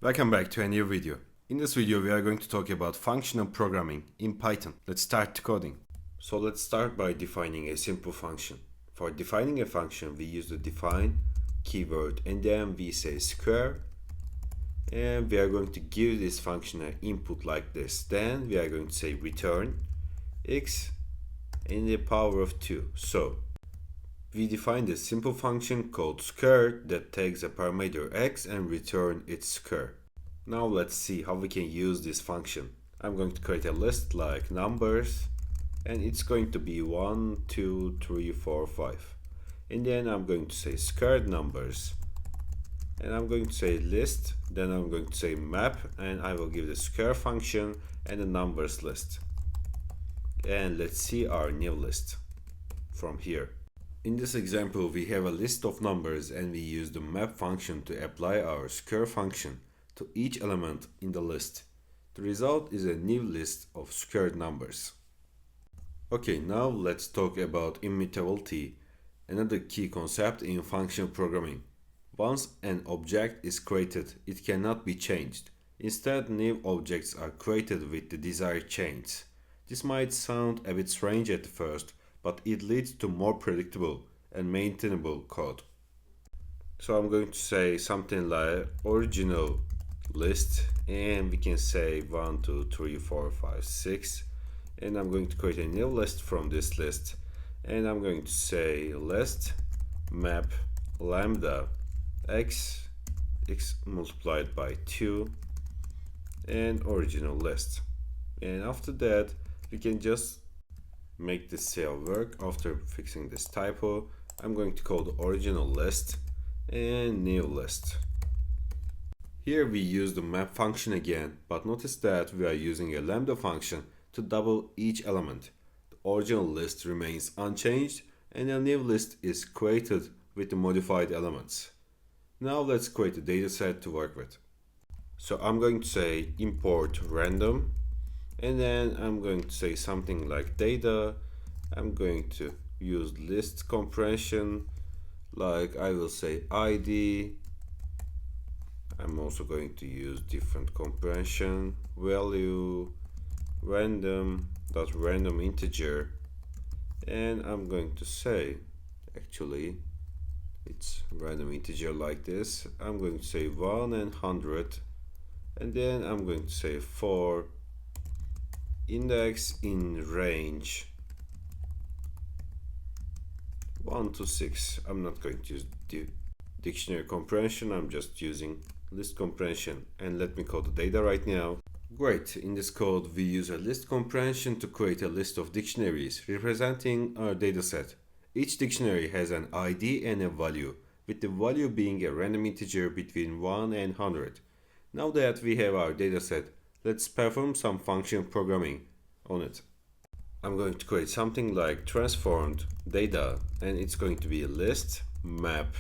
Welcome back to a new video. In this video we are going to talk about functional programming in Python. Let's start coding. So let's start by defining a simple function. For defining a function we use the define keyword and then we say square, and we are going to give this function an input like this. Then we are going to say return x in the power of 2. So we define this simple function called square that takes a parameter x and return its square. Now let's see how we can use this function. I'm going to create a list like numbers, and it's going to be 1, 2, 3, 4, 5. And then I'm going to say squared numbers, and I'm going to say list, then I'm going to say map, and I will give the square function and the numbers list. And let's see our new list from here. In this example, we have a list of numbers and we use the map function to apply our square function to each element in the list. The result is a new list of squared numbers. Okay, now let's talk about immutability, another key concept in functional programming. Once an object is created, it cannot be changed. Instead, new objects are created with the desired changes. This might sound a bit strange at first, but it leads to more predictable and maintainable code. So I'm going to say something like original list, and we can say 1, 2, 3, 4, 5, 6, and I'm going to create a new list from this list, and I'm going to say list map lambda x multiplied by 2 and original list. And after that we can just make this cell work. After fixing this typo, I'm going to call the original list and new list. Here we use the map function again, but notice that we are using a lambda function to double each element. The original list remains unchanged and a new list is created with the modified elements. Now let's create a dataset to work with. So I'm going to say import random, and then I'm going to say something like data. I'm going to use list compression, like I will say ID. I'm also going to use different compression, value, random integer, and I'm going to say, actually it's random integer like this. I'm going to say 1 and 100, and then I'm going to say for index in range 1 to 6. I'm not going to use dictionary comprehension, I'm just using list comprehension. And let me code the data right now. Great, in this code we use a list comprehension to create a list of dictionaries representing our dataset. Each dictionary has an ID and a value, with the value being a random integer between 1 and 100. Now that we have our dataset, let's perform some function programming on it. I'm going to create something like transformed data, and it's going to be a list map,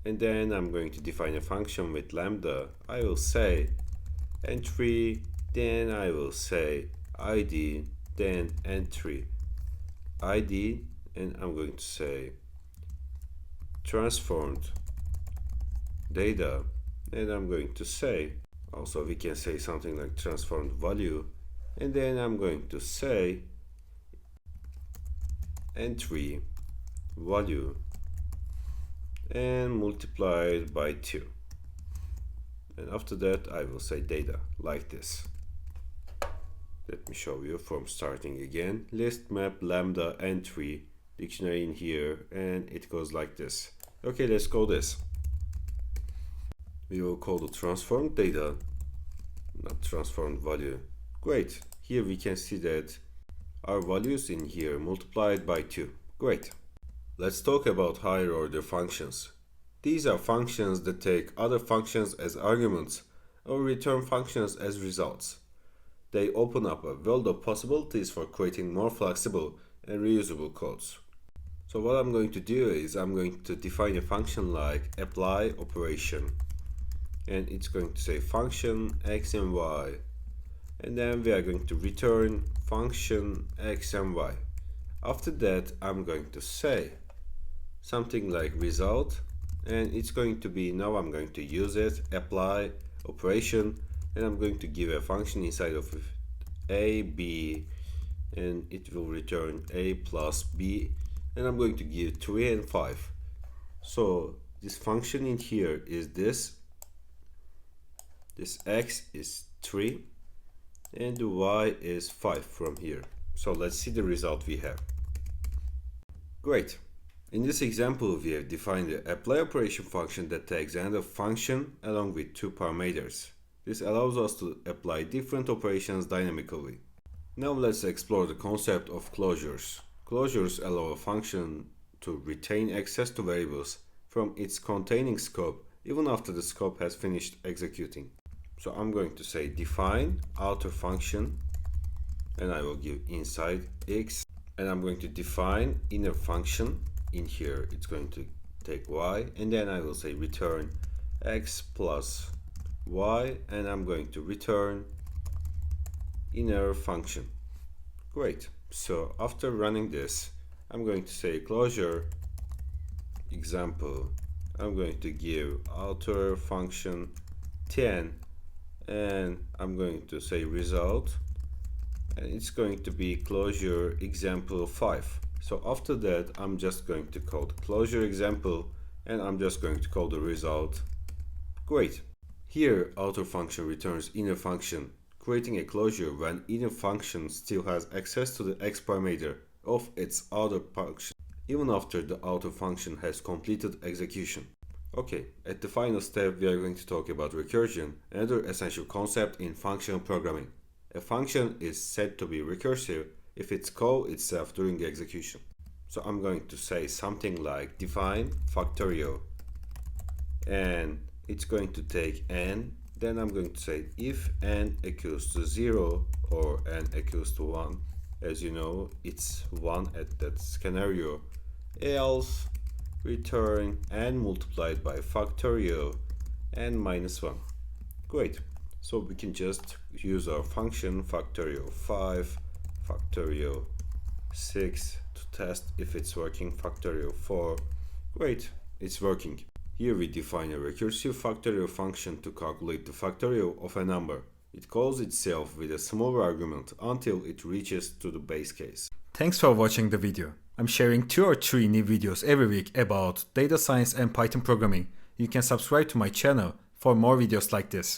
and then I'm going to define a function with lambda. I will say entry, then I will say ID, then entry ID, and I'm going to say transformed data, and I'm going to say, also we can say something like transformed value, and then I'm going to say entry value and multiplied by 2, and after that I will say data like this. Let me show you from starting again. List map lambda entry dictionary in here, and it goes like this. Okay, let's call this. We will call the transformed data, not transformed value. Great, here we can see that our values in here multiplied by 2. Great. Let's talk about higher order functions. These are functions that take other functions as arguments or return functions as results. They open up a world of possibilities for creating more flexible and reusable codes. So what I'm going to do is I'm going to define a function like apply operation, and it's going to say function x and y, and then we are going to return function x and y. After that I'm going to say something like result, and it's going to be, now I'm going to use it, apply operation, and I'm going to give a function inside of it, a, b, and it will return a plus b, and I'm going to give 3 and 5. So this function in here is this x is 3 and the y is 5 from here. So let's see the result we have. Great. In this example, we have defined the apply operation function that takes another function along with two parameters. This allows us to apply different operations dynamically. Now let's explore the concept of closures. Closures allow a function to retain access to variables from its containing scope even after the scope has finished executing. So I'm going to say define outer function, and I will give inside x, and I'm going to define inner function. In here it's going to take y, and then I will say return x plus y, and I'm going to return inner function. Great. So after running this, I'm going to say closure example. I'm going to give outer function 10, and I'm going to say result, and it's going to be closure example 5. So after that, I'm just going to call the closure example, and I'm just going to call the result. Great. Here outer function returns inner function, creating a closure when inner function still has access to the x parameter of its outer function even after the outer function has completed execution. Okay, at the final step we are going to talk about recursion, another essential concept in functional programming. A function is said to be recursive if it calls itself during execution. So I'm going to say something like define factorial, and it's going to take n. Then I'm going to say if n equals to 0 or n equals to 1. As you know, it's 1 at that scenario. Else return n multiplied by factorial n minus 1. Great. So we can just use our function factorial 5, factorial 6 to test if it's working, factorial 4. Great, it's working. Here we define a recursive factorial function to calculate the factorial of a number. It calls itself with a smaller argument until it reaches to the base case. Thanks for watching the video. I'm sharing 2 or 3 new videos every week about data science and Python programming. You can subscribe to my channel for more videos like this.